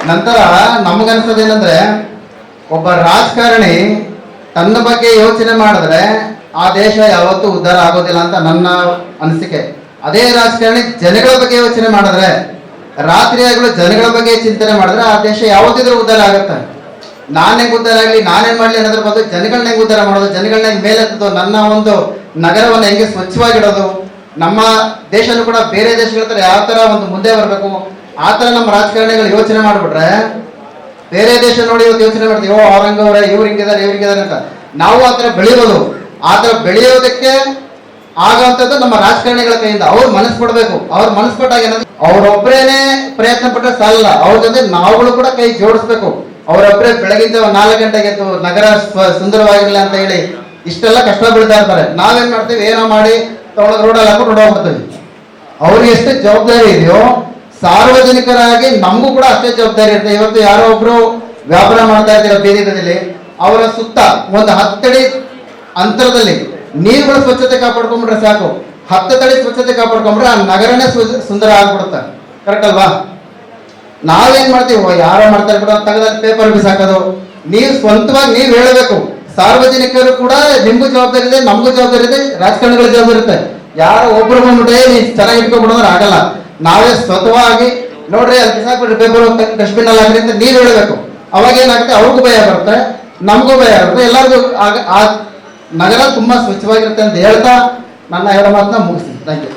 ನಂತರ ನಮಗನ್ಸೋದೇನಂದ್ರೆ ಒಬ್ಬ ರಾಜಕಾರಣಿ ತನ್ನ ಬಗ್ಗೆ ಯೋಚನೆ ಮಾಡಿದ್ರೆ ಆ ದೇಶ ಯಾವತ್ತೂ ಉದ್ಧಾರ ಆಗೋದಿಲ್ಲ ಅಂತ ನನ್ನ ಅನಿಸಿಕೆ. ಅದೇ ರಾಜಕಾರಣಿ ಜನಗಳ ಬಗ್ಗೆ ಯೋಚನೆ ಮಾಡಿದ್ರೆ, ರಾತ್ರಿ ಆಗಲು ಜನಗಳ ಬಗ್ಗೆ ಚಿಂತನೆ ಮಾಡಿದ್ರೆ ಆ ದೇಶ ಯಾವತ್ತಿದ್ರೂ ಉದ್ಧಾರ ಆಗುತ್ತೆ. ನಾನೇ ಉದ್ಧಾರ ಆಗಲಿ, ನಾನೇನ್ ಮಾಡ್ಲಿ ಅನ್ನೋದ್ರ ಬದಲು ಜನಗಳನ್ನ ಹೆಂಗೆ ಉದ್ಧಾರ ಮಾಡೋದು, ಜನಗಳನ್ನ ಹೆಂಗೆ ಮೇಲೆತ್ತೋದು, ನನ್ನ ಒಂದು ನಗರವನ್ನು ಹೆಂಗೆ ಸ್ವಚ್ಛವಾಗಿಡೋದು, ನಮ್ಮ ದೇಶನೂ ಕೂಡ ಬೇರೆ ದೇಶಗಳ ತರ ಯಾವ ತರ ಒಂದು ಮುಂದೆ ಬರಬೇಕು, ಆ ತರ ನಮ್ಮ ರಾಜಕಾರಣಿಗಳು ಯೋಚನೆ ಮಾಡ್ಬಿಟ್ರೆ ಬೇರೆ ದೇಶ ನೋಡಿ ಇವತ್ತು ಯೋಚನೆ ಮಾಡ್ತೀವಿ, ಅವ್ರಂಗವ್ರೆ ಇವ್ರು ಹಿಂಗಿದ್ದಾರೆ ಅಂತ. ನಾವು ಆ ತರ ಬೆಳಿಬೋದು. ಆ ತರ ಬೆಳೆಯೋದಕ್ಕೆ ಆಗುವಂಥದ್ದು ನಮ್ಮ ರಾಜಕಾರಣಿಗಳ ಕೈಯಿಂದ. ಅವ್ರು ಮನಸ್ಸು ಕೊಡ್ಬೇಕು. ಅವ್ರ ಮನಸ್ಸು ಕೊಟ್ಟಾಗ ಏನಂದ್ರೆ ಅವ್ರೊಬ್ಬರೇನೆ ಪ್ರಯತ್ನ ಪಟ್ಟರೆ ಸಾಲಲ್ಲ, ಅವ್ರ ಜೊತೆ ನಾವುಗಳು ಕೂಡ ಕೈ ಜೋಡಿಸ್ಬೇಕು. ಅವರೊಬ್ಬರೇ ಬೆಳಗಿಂದ 4 ಗಂಟೆಗೆ ಎದ್ದು ನಗರ ಸುಂದರವಾಗಿರಲಿ ಅಂತ ಹೇಳಿ ಇಷ್ಟೆಲ್ಲ ಕಷ್ಟ ಬೀಳ್ತಾ ಇರ್ತಾರೆ. ನಾವೇನ್ ಮಾಡ್ತೀವಿ, ಏನೋ ಮಾಡಿ ತಗೊಳಕ್ ರೋಡಲ್ಲಿ ಹಾಕೊಂಡು ಹೋಗ್ಬಿಡ್ತೀವಿ. ಅವ್ರಿಗೆ ಎಷ್ಟು ಜವಾಬ್ದಾರಿ ಇದೆಯೋ ಸಾರ್ವಜನಿಕರಾಗಿ ನಮಗೂ ಕೂಡ ಅಷ್ಟೇ ಜವಾಬ್ದಾರಿ ಇರುತ್ತೆ. ಇವತ್ತು ಯಾರೋ ಒಬ್ರು ವ್ಯಾಪಾರ ಮಾಡ್ತಾ ಇದ್ದೀರ ಬೀದಿಗಳಲ್ಲಿ, ಅವರ ಸುತ್ತ ಒಂದು 10 ಅಡಿ ಅಂತರದಲ್ಲಿ ನೀರುಗಳ ಸ್ವಚ್ಛತೆ ಕಾಪಾಡ್ಕೊಂಡ್ಬಿಟ್ರೆ ಸಾಕು. 10 ಅಡಿ ಸ್ವಚ್ಛತೆ ಕಾಪಾಡ್ಕೊಂಡ್ರೆ ಆ ನಗರನೇ ಸುಂದರ ಆಗ್ಬಿಡುತ್ತೆ. ಕರೆಕ್ಟ್ ಅಲ್ವಾ? ನಾವೇನ್ ಮಾಡ್ತೀವಿ, ಯಾರೋ ಮಾಡ್ತಾರೆ ಕೂಡ ತೆಗೆದಲ್ಲಿ ಪೇಪರ್ ಬಿಸಾಕೋದು. ನೀವು ಸ್ವಂತವಾಗಿ ನೀವು ಹೇಳಬೇಕು. ಸಾರ್ವಜನಿಕರು ಕೂಡ ನಿಮ್ಗೂ ಜವಾಬ್ದಾರಿ ಇದೆ, ನಮಗೂ ಜವಾಬ್ದಾರಿ ಇದೆ, ರಾಜಕಾರಣಿಗಳ ಜವಾಬ್ದಾರಿ ಇರುತ್ತೆ. ಯಾರೋ ಒಬ್ರು ಬಂದ್ಬಿಟ್ಟೆ ನೀವು ಚೆನ್ನಾಗಿ ಇಟ್ಕೊಂಡ್ಬಿಡೋದ್ರೆ ಆಗಲ್ಲ. ನಾವೇ ಸ್ವತಃವಾಗಿ ನೋಡ್ರಿ ಅಲ್ಲಿ ಬಿಸಾಕ್ಬಿಟ್ರೆ ಪೇಪರ್ ಡಸ್ಟ್ಬಿನ್ ಅಲ್ಲಿ ಹಾಕ್ರಿ ಅಂತ ನೀವು ಹೇಳಬೇಕು. ಅವಾಗ ಏನಾಗುತ್ತೆ, ಅವ್ರಿಗೂ ಭಯ ಬರುತ್ತೆ, ನಮಗೂ ಭಯ ಬರುತ್ತೆ, ಎಲ್ಲರಿಗೂ ಆ ನಗರ ತುಂಬಾ ಸ್ವಚ್ಛವಾಗಿರುತ್ತೆ ಅಂತ ಹೇಳ್ತಾ ನನ್ನ 2 ಮಾತನ್ನ ಮುಗಿಸ್ತೀನಿ. Thank you.